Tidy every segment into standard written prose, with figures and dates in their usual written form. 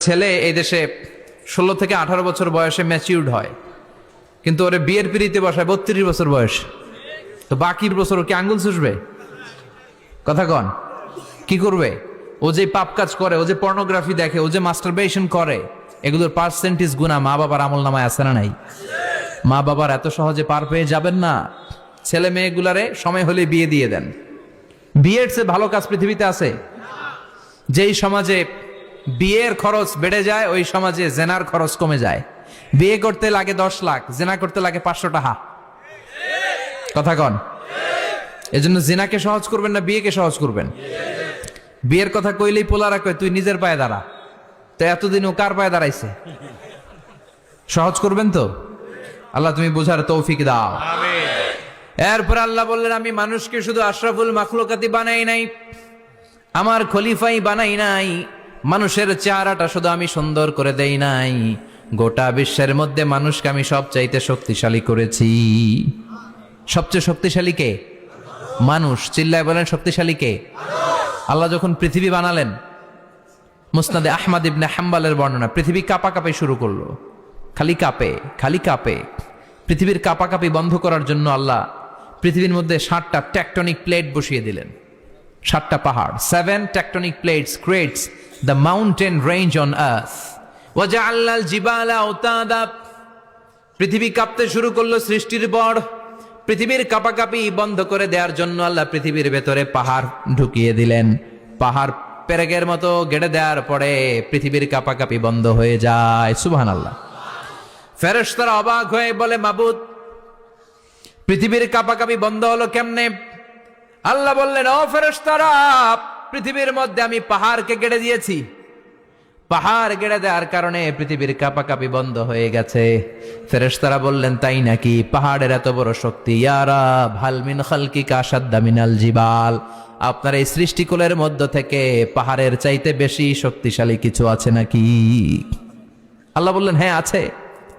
ছেলে এই দেশে 16 থেকে 18 বছর বয়সে ম্যাচিউরড হয়, কিন্তু ওরে বিয়ের পিড়িতে বসায় 32 বছর বয়স। তো বাকির বছর ও কি আঙ্গুল চুষবে? কথা কন, কি করবে? ও যে পাপ কাজ করে, ও যে পর্নোগ্রাফি দেখে, ও যে মাস্টারবেশন করে, এগুলোর পার্সেন্টেজ গুণা মা বাবার আমল নামায় আছে না নাই? মা বাবার এত সহজে পার পেয়ে যাবেন না। ছেলে মেয়েগুলারে সময় হলে বিয়ে দিয়ে দেন। বিয়ের চেয়ে ভালো কাজ পৃথিবীতে আছে? যেই সমাজে বিয়ের খরচ বেড়ে যায়, ওই সমাজে জেনার খরচ কমে যায়। বিয়ে করতে লাগে 10 লাখ, জেনা করতে লাগে 500 টাকা। কথা কন। এজন্য জিনাকে সহজ করবেন না বিয়েকে সহজ করবেন? বিয়ের কথা কইলেই পোলারা কয় তুই নিজের পায়ে দাঁড়া। তো এতদিন ও কার পায়ে দাঁড়াইছে? সহজ করবেন তো? আল্লাহ তুমি বোঝার তৌফিক দাও। এরপর আল্লাহ বললেন, আমি মানুষকে শুধু আশরাফুল মাখলুকাতি বানাই নাই, আমার খলিফাই বানাই নাই। মানুষের চেহারাটা শুধু আমি সুন্দর করে দেই নাই, গোটা বিশ্বের মধ্যে মানুষকে আমি সবচাইতে শক্তিশালী করেছি। সবচেয়ে শক্তিশালী কে? মানুষ। চিল্লায় বলেন শক্তিশালী কে? আল্লাহ যখন পৃথিবী বানালেন, মুসনাদে আহমদ ইবনে হাম্বালের বর্ণনা, পৃথিবী কাঁপাকাঁপি শুরু করলো। খালি কাঁপে, খালি কাঁপে। পৃথিবীর কাঁপাকাঁপি বন্ধ করার জন্য আল্লাহ পৃথিবীর মধ্যে 7টা টেকটনিক প্লেট বসিয়ে দিলেন। 7টা পাহাড়। 7 tectonic plates creates the mountain range on earth. وَجَعَلْنَا الْجِبَالَ أَوْتَادًا। পৃথিবী কাঁপতে শুরু করলো সৃষ্টির পর। পৃথিবীর কাঁপাকাঁপি বন্ধ করে দেওয়ার জন্য আল্লাহ পৃথিবীর ভেতরে পাহাড় ঢুকিয়ে দিলেন। পাহাড় পেরেকের মতো গেড়ে দেওয়ার পরে পৃথিবীর কাঁপাকাঁপি বন্ধ হয়ে যায়। সুবহানাল্লাহ। ফেরেশতারা অবাক হয়ে বলে, মাবুদ, পৃথিবীর কাঁপাকাঁপি বন্ধ হলো কেমনে? আল্লাহ বললেন, ও ফেরেশতারা, পৃথিবীর মধ্যে আমি পাহাড়কে গেড়ে দিয়েছি। পাহাড় গেড়ে দেওয়ার কারণে পৃথিবীর কাঁপাকাঁপি বন্ধ হয়ে গেছে। ফেরেশতারা বললেন, তাই নাকি? পাহাড়ের এত বড় শক্তি। ইয়া রাব, হাল মিন খালকিকা আশাদ্দা মিনাল জিবাল। আপনার এই সৃষ্টিকুলের মধ্য থেকে পাহাড়ের চাইতে বেশি শক্তিশালী কিছু আছে নাকি? আল্লাহ বললেন, হ্যাঁ আছে।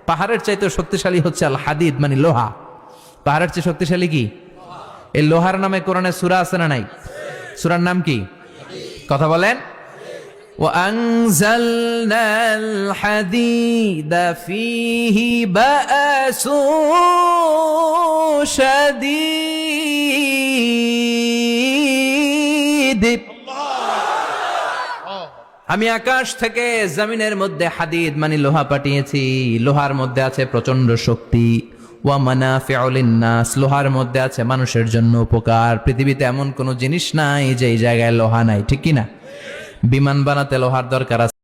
পাহাড়ের চাইতে শক্তিশালী হচ্ছে আল হাদিদ, মানে লোহা। পাহাড়ের চেয়ে শক্তিশালী কি? এই লোহার নামে কোরআনে সূরা আছে না নাই? সূরার নাম কি? কথা বলেন। وَأَنزَلْنَا الْحَدِيدَ فِيهِ بَأْسٌ شَدِيدٌ। আমি আকাশ থেকে জমিনের মধ্যে হাদিদ মানে লোহা পাঠিয়েছি। লোহার মধ্যে আছে প্রচন্ড শক্তি। ওয়া মানাফিউ লিন-নাস, লোহার মধ্যে আছে মানুষের জন্য উপকার। পৃথিবীতে এমন কোন জিনিস নাই যে এই জায়গায় লোহা নাই, ঠিক কি না? বিমান বানাতে লোহার দরকার আছে।